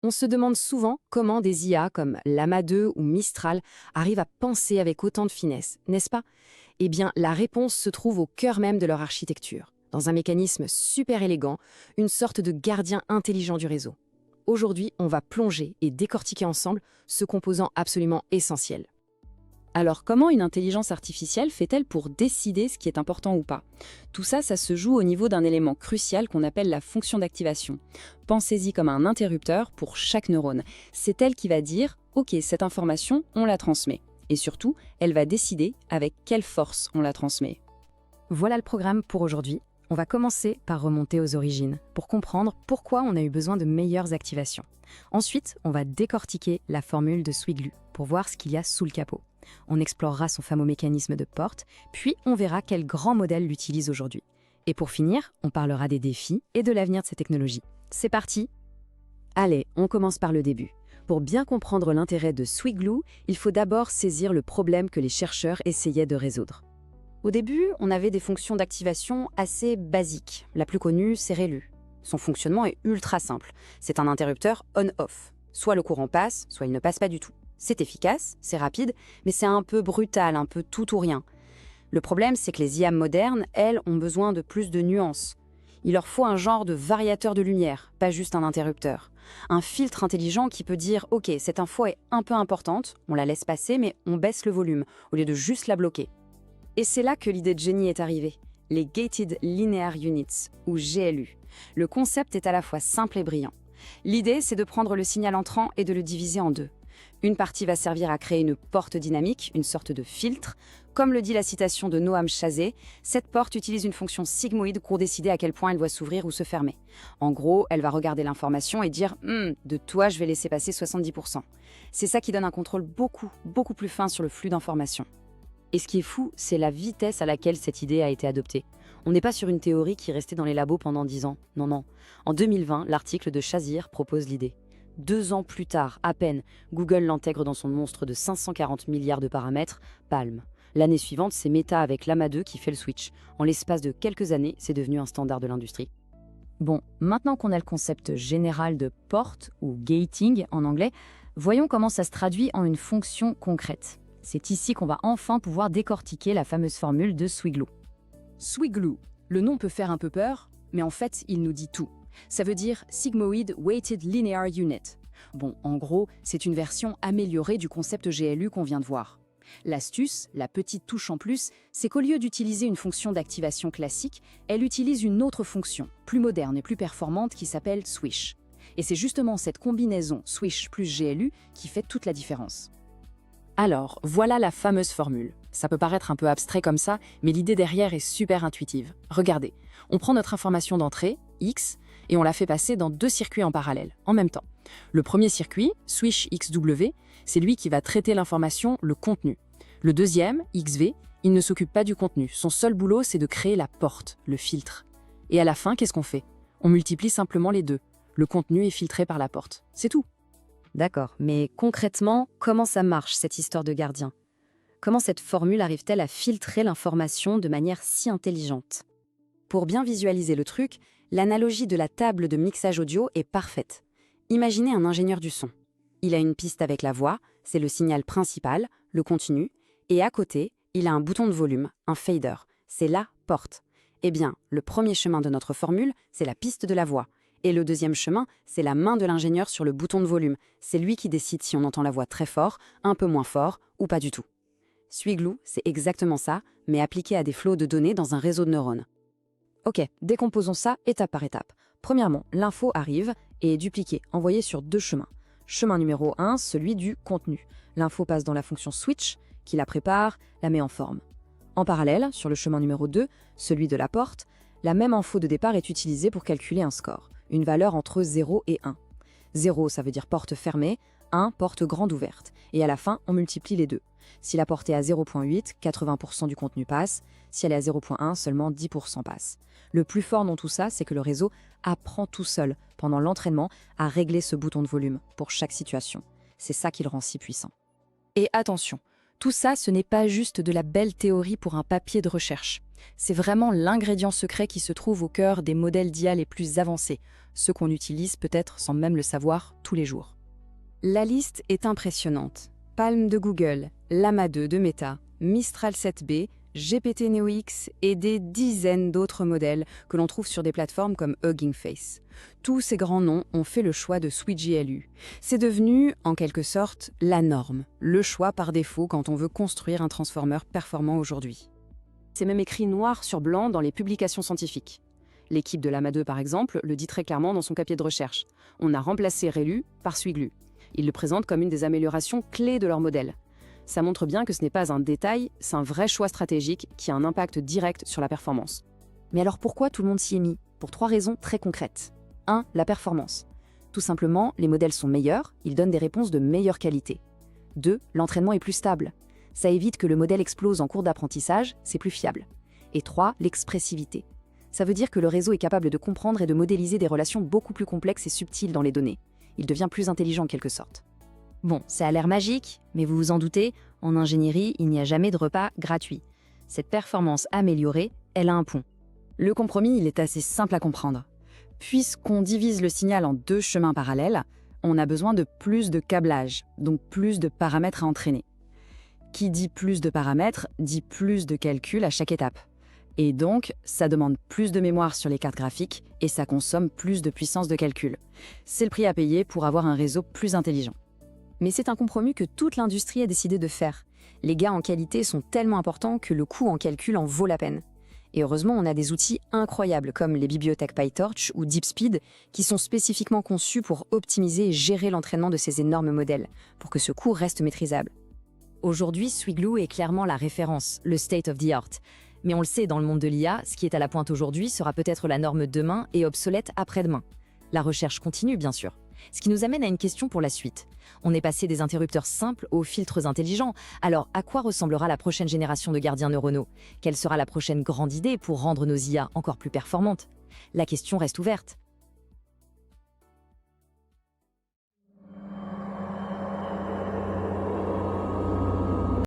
On se demande souvent comment des IA comme Llama 2 ou Mistral arrivent à penser avec autant de finesse, n'est-ce pas? Eh bien, la réponse se trouve au cœur même de leur architecture, dans un mécanisme super élégant, une sorte de gardien intelligent du réseau. Aujourd'hui, on va plonger et décortiquer ensemble ce composant absolument essentiel. Alors, comment une intelligence artificielle fait-elle pour décider ce qui est important ou pas? Tout ça, ça se joue au niveau d'un élément crucial qu'on appelle la fonction d'activation. Pensez-y comme un interrupteur pour chaque neurone. C'est elle qui va dire « Ok, cette information, on la transmet ». Et surtout, elle va décider avec quelle force on la transmet. Voilà le programme pour aujourd'hui. On va commencer par remonter aux origines, pour comprendre pourquoi on a eu besoin de meilleures activations. Ensuite, on va décortiquer la formule de Swiglu, pour voir ce qu'il y a sous le capot. On explorera son fameux mécanisme de porte, puis on verra quel grand modèle l'utilise aujourd'hui. Et pour finir, on parlera des défis et de l'avenir de ces technologies. C'est parti! Allez, on commence par le début. Pour bien comprendre l'intérêt de Swiglu, il faut d'abord saisir le problème que les chercheurs essayaient de résoudre. Au début, on avait des fonctions d'activation assez basiques. La plus connue, c'est ReLU. Son fonctionnement est ultra simple. C'est un interrupteur on-off. Soit le courant passe, soit il ne passe pas du tout. C'est efficace, c'est rapide, mais c'est un peu brutal, un peu tout ou rien. Le problème, c'est que les IA modernes, elles, ont besoin de plus de nuances. Il leur faut un genre de variateur de lumière, pas juste un interrupteur. Un filtre intelligent qui peut dire « Ok, cette info est un peu importante, on la laisse passer, mais on baisse le volume, au lieu de juste la bloquer. » Et c'est là que l'idée de génie est arrivée. Les Gated Linear Units, ou GLU. Le concept est à la fois simple et brillant. L'idée, c'est de prendre le signal entrant et de le diviser en deux. Une partie va servir à créer une porte dynamique, une sorte de filtre. Comme le dit la citation de Noam Chazé, cette porte utilise une fonction sigmoïde pour décider à quel point elle doit s'ouvrir ou se fermer. En gros, elle va regarder l'information et dire « de toi, je vais laisser passer 70%. » C'est ça qui donne un contrôle beaucoup plus fin sur le flux d'informations. Et ce qui est fou, c'est la vitesse à laquelle cette idée a été adoptée. On n'est pas sur une théorie qui restait dans les labos pendant 10 ans. Non. En 2020, l'article de Chazir propose l'idée. 2 ans plus tard, à peine, Google l'intègre dans son monstre de 540 milliards de paramètres, Palm. L'année suivante, c'est Meta avec Llama 2 qui fait le switch. En l'espace de quelques années, c'est devenu un standard de l'industrie. Bon, maintenant qu'on a le concept général de porte, ou gating en anglais, voyons comment ça se traduit en une fonction concrète. C'est ici qu'on va enfin pouvoir décortiquer la fameuse formule de Swiglu. Swiglu, le nom peut faire un peu peur, mais en fait, il nous dit tout. Ça veut dire Sigmoid Weighted Linear Unit. Bon, en gros, c'est une version améliorée du concept GLU qu'on vient de voir. L'astuce, la petite touche en plus, c'est qu'au lieu d'utiliser une fonction d'activation classique, elle utilise une autre fonction, plus moderne et plus performante, qui s'appelle Swish. Et c'est justement cette combinaison Swish plus GLU qui fait toute la différence. Alors, voilà la fameuse formule. Ça peut paraître un peu abstrait comme ça, mais l'idée derrière est super intuitive. Regardez, on prend notre information d'entrée, X, et on la fait passer dans 2 circuits en parallèle, en même temps. Le premier circuit, Swish XW, c'est lui qui va traiter l'information, le contenu. Le deuxième, XV, il ne s'occupe pas du contenu. Son seul boulot, c'est de créer la porte, le filtre. Et à la fin, qu'est-ce qu'on fait? On multiplie simplement les deux. Le contenu est filtré par la porte. C'est tout. D'accord, mais concrètement, comment ça marche, cette histoire de gardien? Comment cette formule arrive-t-elle à filtrer l'information de manière si intelligente? Pour bien visualiser le truc, l'analogie de la table de mixage audio est parfaite. Imaginez un ingénieur du son. Il a une piste avec la voix, c'est le signal principal, le continu, et à côté, il a un bouton de volume, un fader, c'est la porte. Eh bien, le premier chemin de notre formule, c'est la piste de la voix. Et le deuxième chemin, c'est la main de l'ingénieur sur le bouton de volume. C'est lui qui décide si on entend la voix très fort, un peu moins fort ou pas du tout. Swiglu, c'est exactement ça, mais appliqué à des flots de données dans un réseau de neurones. Ok, décomposons ça étape par étape. Premièrement, l'info arrive et est dupliquée, envoyée sur 2 chemins. Chemin numéro 1, celui du contenu. L'info passe dans la fonction switch, qui la prépare, la met en forme. En parallèle, sur le chemin numéro 2, celui de la porte, la même info de départ est utilisée pour calculer un score, une valeur entre 0 et 1. 0, ça veut dire porte fermée, 1, porte grande ouverte. Et à la fin, on multiplie les deux. Si la porte est à 0.8, 80% du contenu passe. Si elle est à 0.1, seulement 10% passe. Le plus fort dans tout ça, c'est que le réseau apprend tout seul, pendant l'entraînement, à régler ce bouton de volume pour chaque situation. C'est ça qui le rend si puissant. Et attention, tout ça, ce n'est pas juste de la belle théorie pour un papier de recherche. C'est vraiment l'ingrédient secret qui se trouve au cœur des modèles d'IA les plus avancés, ceux qu'on utilise peut-être sans même le savoir tous les jours. La liste est impressionnante. Palm de Google, Llama 2 de Meta, Mistral 7B, GPT Neo X et des dizaines d'autres modèles que l'on trouve sur des plateformes comme Hugging Face. Tous ces grands noms ont fait le choix de SweetGLU. C'est devenu, en quelque sorte, la norme, le choix par défaut quand on veut construire un transformer performant aujourd'hui. C'est même écrit noir sur blanc dans les publications scientifiques. L'équipe de Llama 2, par exemple, le dit très clairement dans son papier de recherche. On a remplacé ReLU par SweetGLU. Ils le présentent comme une des améliorations clés de leur modèle. Ça montre bien que ce n'est pas un détail, c'est un vrai choix stratégique qui a un impact direct sur la performance. Mais alors pourquoi tout le monde s'y est mis? Pour 3 raisons très concrètes. 1. La performance. Tout simplement, les modèles sont meilleurs, ils donnent des réponses de meilleure qualité. 2. L'entraînement est plus stable. Ça évite que le modèle explose en cours d'apprentissage, c'est plus fiable. Et 3. L'expressivité. Ça veut dire que le réseau est capable de comprendre et de modéliser des relations beaucoup plus complexes et subtiles dans les données. Il devient plus intelligent en quelque sorte. Bon, ça a l'air magique, mais vous vous en doutez, en ingénierie, il n'y a jamais de repas gratuit. Cette performance améliorée, elle a un pont. Le compromis, il est assez simple à comprendre. Puisqu'on divise le signal en 2 chemins parallèles, on a besoin de plus de câblage, donc plus de paramètres à entraîner. Qui dit plus de paramètres, dit plus de calculs à chaque étape. Et donc, ça demande plus de mémoire sur les cartes graphiques et ça consomme plus de puissance de calcul. C'est le prix à payer pour avoir un réseau plus intelligent. Mais c'est un compromis que toute l'industrie a décidé de faire. Les gains en qualité sont tellement importants que le coût en calcul en vaut la peine. Et heureusement, on a des outils incroyables comme les bibliothèques PyTorch ou DeepSpeed qui sont spécifiquement conçus pour optimiser et gérer l'entraînement de ces énormes modèles, pour que ce coût reste maîtrisable. Aujourd'hui, SweetGLU est clairement la référence, le state of the art. Mais on le sait, dans le monde de l'IA, ce qui est à la pointe aujourd'hui sera peut-être la norme demain et obsolète après-demain. La recherche continue, bien sûr. Ce qui nous amène à une question pour la suite. On est passé des interrupteurs simples aux filtres intelligents. Alors, à quoi ressemblera la prochaine génération de gardiens neuronaux? Quelle sera la prochaine grande idée pour rendre nos IA encore plus performantes? La question reste ouverte.